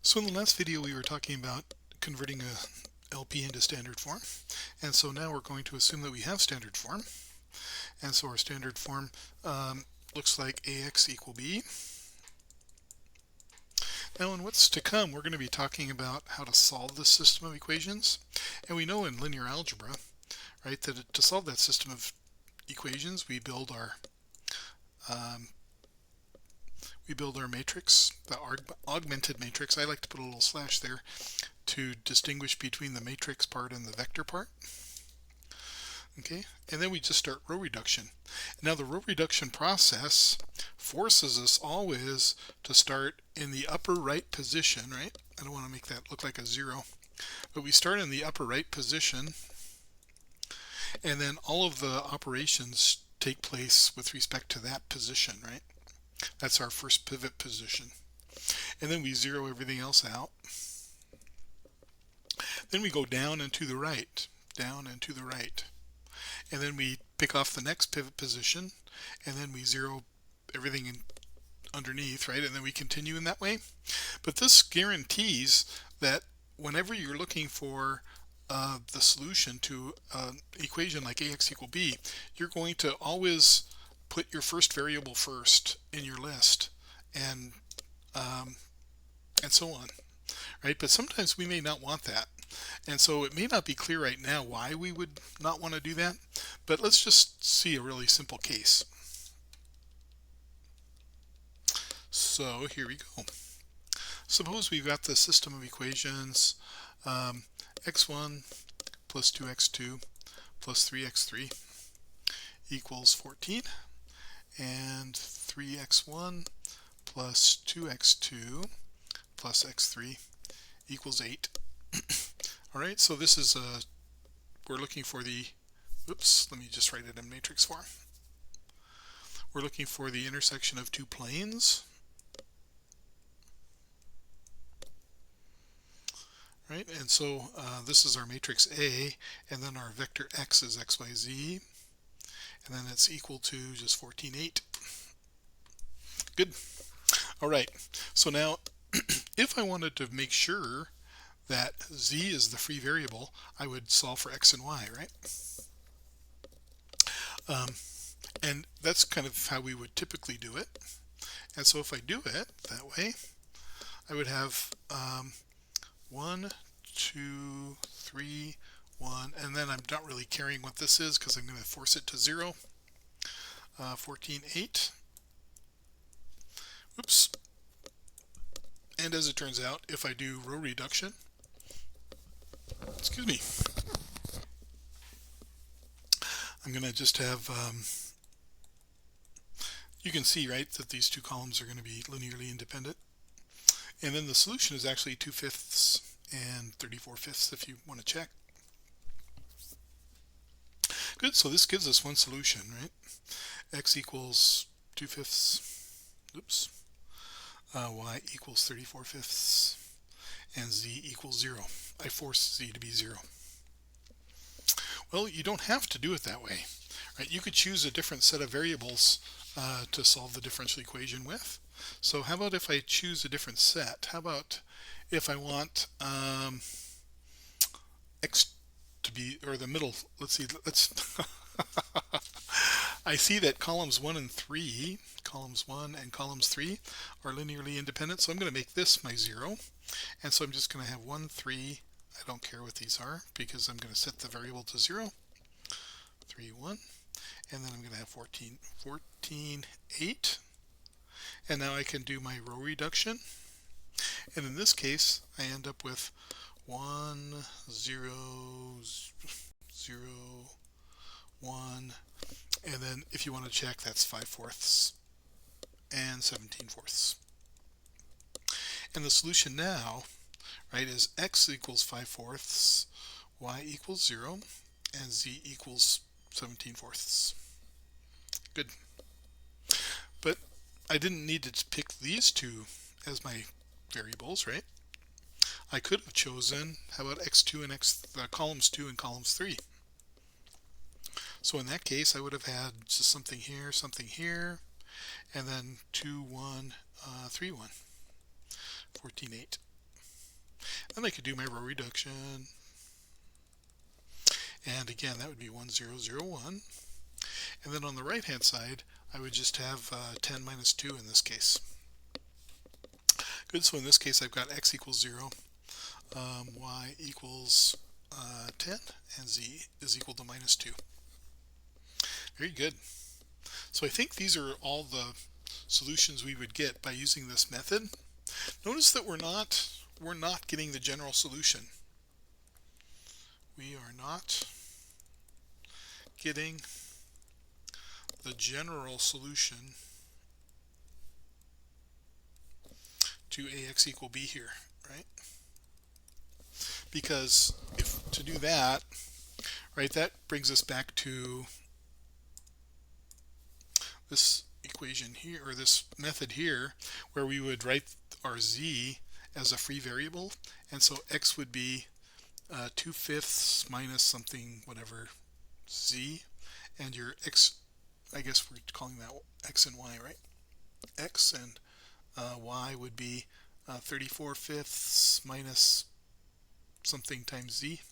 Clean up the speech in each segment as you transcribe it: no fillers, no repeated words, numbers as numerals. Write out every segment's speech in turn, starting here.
So in the last video we were talking about converting a LP into standard form, and so now we're going to assume that we have standard form, and so our standard form looks like AX equal B. Now in what's to come we're going to be talking about how to solve this system of equations, and we know in linear algebra, right, that to solve that system of equations we build our matrix, the augmented matrix. I like to put a little slash there to distinguish between the matrix part and the vector part. Okay, and then we just start row reduction. Now the row reduction process forces us always to start in the upper right position, right? I don't want to make that look like a zero, but we start in the upper right position, and then all of the operations take place with respect to that position, right? That's our first pivot position. And then we zero everything else out. Then we go down and to the right, down and to the right. And then we pick off the next pivot position, and then we zero everything underneath, right? And then we continue in that way. But this guarantees that whenever you're looking for the solution to an equation like AX equal B, you're going to always put your first variable first in your list, and so on, right? But sometimes we may not want that, and so it may not be clear right now why we would not want to do that, but let's just see a really simple case. So here we go. Suppose we've got the system of equations x1 plus 2x2 plus 3x3 equals 14, and 3x1 plus 2x2 plus x3 equals 8. All right, so this is we're looking for the, oops, let me just write it in matrix form. We're looking for the intersection of two planes, right? And so this is our matrix A, and then our vector x is x, y, z, and then it's equal to just 14, 8. Good. All right, so now if I wanted to make sure that z is the free variable, I would solve for x and y, right? And that's kind of how we would typically do it. And so if I do it that way, I would have 1, 2, 3, 1, and then I'm not really caring what this is because I'm going to force it to 0. 14, 8. Oops. And as it turns out, if I do row reduction, excuse me, I'm going to just have, you can see, right, that these two columns are going to be linearly independent. And then the solution is actually 2/5 and 34/5 if you want to check. Good, so this gives us one solution, right? X equals 2/5, oops, y equals 34/5, and z equals 0. I force z to be 0. Well, you don't have to do it that way, right? You could choose a different set of variables to solve the differential equation with. So how about if I choose a different set? How about if I want x to be, or the middle, let's see, let's I see that columns 1 and 3, columns 1 and columns 3 are linearly independent, so I'm going to make this my 0, and so I'm just going to have 1, 3, I don't care what these are because I'm going to set the variable to 0, 3, 1, and then I'm going to have 14, 8, and now I can do my row reduction, and in this case I end up with 1, 0, 0, 1, and then if you want to check, that's 5/4 and 17/4. And the solution now, right, is x equals 5/4, y equals 0, and z equals 17/4. Good. But I didn't need to pick these two as my variables, right? I could have chosen, how about x2 and columns 2 and columns 3. So in that case I would have had just something here, and then 2, 1, 3, 1, 14, 8. And I could do my row reduction. And again, that would be 1, 0, 0, 1. And then on the right hand side, I would just have 10 minus 2 in this case. Good, so in this case I've got x equals 0, y equals 10, and z is equal to minus 2. Very good. So I think these are all the solutions we would get by using this method. Notice that we're not getting the general solution. We are not getting the general solution to ax equal b here, right? Because if to do that, right, that brings us back to this equation here, or this method here, where we would write our z as a free variable, and so x would be 2/5 minus something, whatever, z, and your x, I guess we're calling that x and y, right? X and y would be 34/5 minus something times z.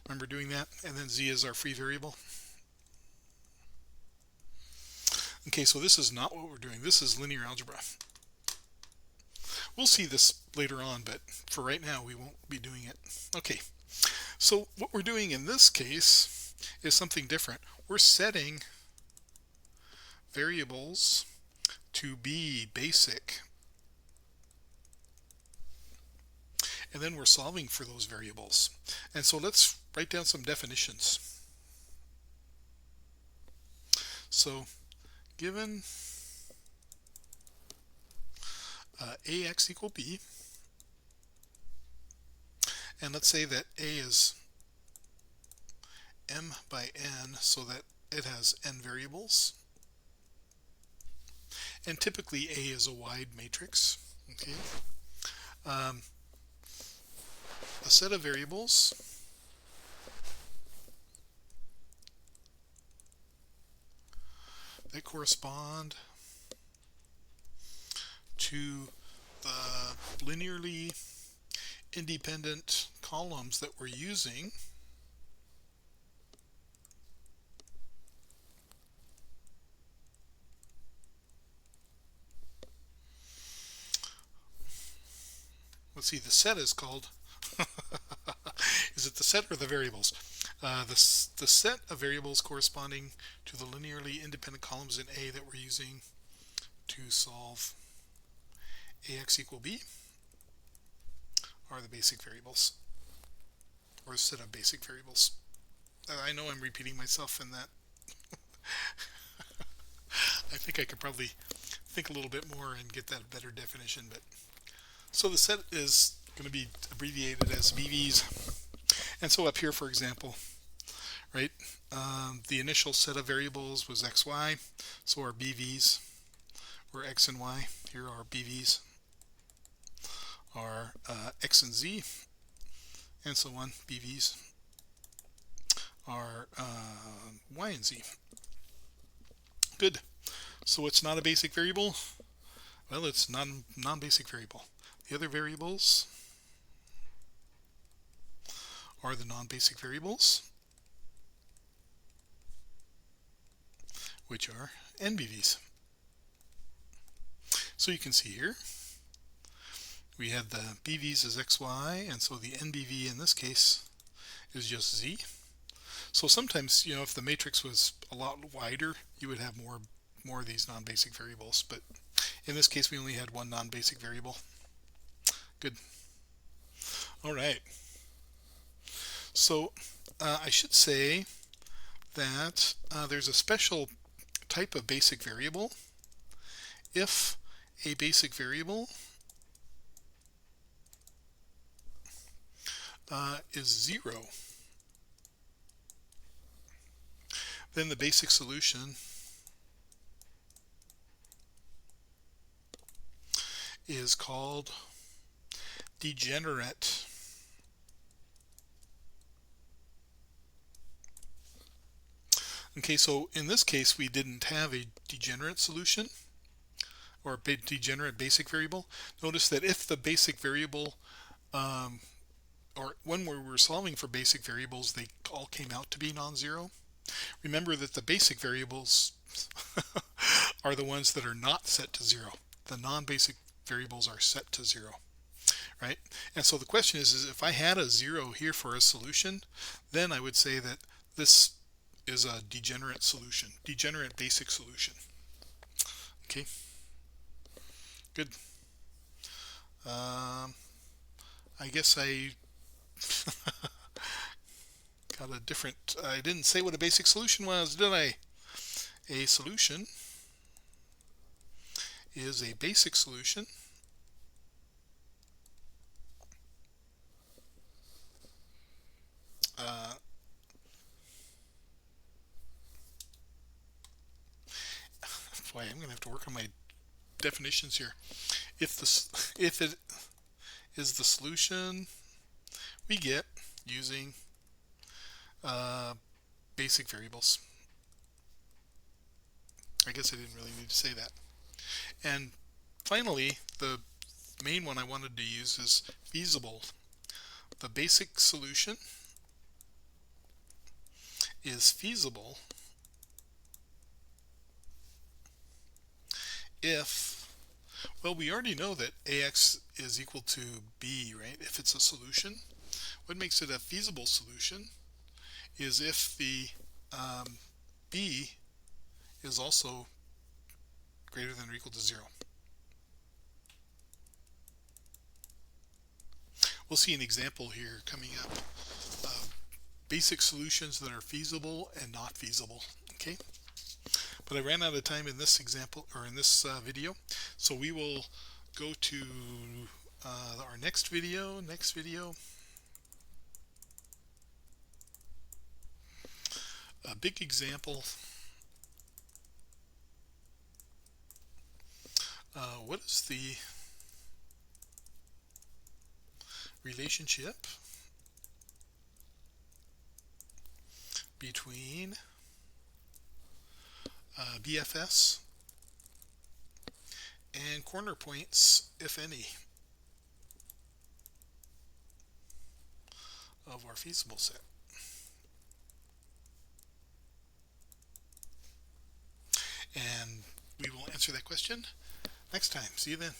Remember doing that? And then z is our free variable. Okay, so this is not what we're doing. This is linear algebra. We'll see this later on, but for right now we won't be doing it. Okay, so what we're doing in this case is something different. We're setting variables to be basic, and then we're solving for those variables. And so let's write down some definitions. So given ax equal b, and let's say that a is m by n, so that it has n variables, and typically A is a wide matrix. Okay, a set of variables that correspond to the linearly independent columns that we're using let's see, the set is called is it the set or the variables? The set of variables corresponding to the linearly independent columns in A that we're using to solve ax equal b are the basic variables, or a set of basic variables. I know I'm repeating myself in that. I think I could probably think a little bit more and get that better definition. But so the set is going to be abbreviated as BVs. And so up here, for example, right, the initial set of variables was xy, so our BVs were x and y. Here are BVs are x and z, and so on. BVs are y and z. Good. So it's not a basic variable? Well, it's non-basic variable. The other variables are the non-basic variables, which are NBVs. So you can see here we had the BVs as XY, and so the NBV in this case is just Z. So sometimes, you know, if the matrix was a lot wider, you would have more of these non-basic variables, but in this case we only had one non-basic variable. Good. All right. So I should say that there's a special type of basic variable if a basic variable is 0, then the basic solution is called degenerate. Okay, so in this case we didn't have a degenerate solution or a degenerate basic variable. Notice that if the basic variable um, or when we were solving for basic variables, they all came out to be non-zero. Remember that the basic variables are the ones that are not set to zero. The non-basic variables are set to zero, right? And so the question is if I had a zero here for a solution, then I would say that this is a degenerate solution, degenerate basic solution. Okay, good. Um, I guess I got a different, I didn't say what a basic solution was, did I? A solution is a basic solution uh, boy, I'm gonna have to work on my definitions here. If it is the solution we get using uh, basic variables. I guess I didn't really need to say that. And finally, the main one I wanted to use is feasible. The basic solution is feasible if, well, we already know that AX is equal to B, right? If it's a solution. What makes it a feasible solution is if the B is also greater than or equal to 0. We'll see an example here coming up of basic solutions that are feasible and not feasible. Okay, but I ran out of time in this example, or in this video, so we will go to our next video. A big example. What is the relationship between BFS and corner points, if any, of our feasible set? And we will answer that question next time. See you then.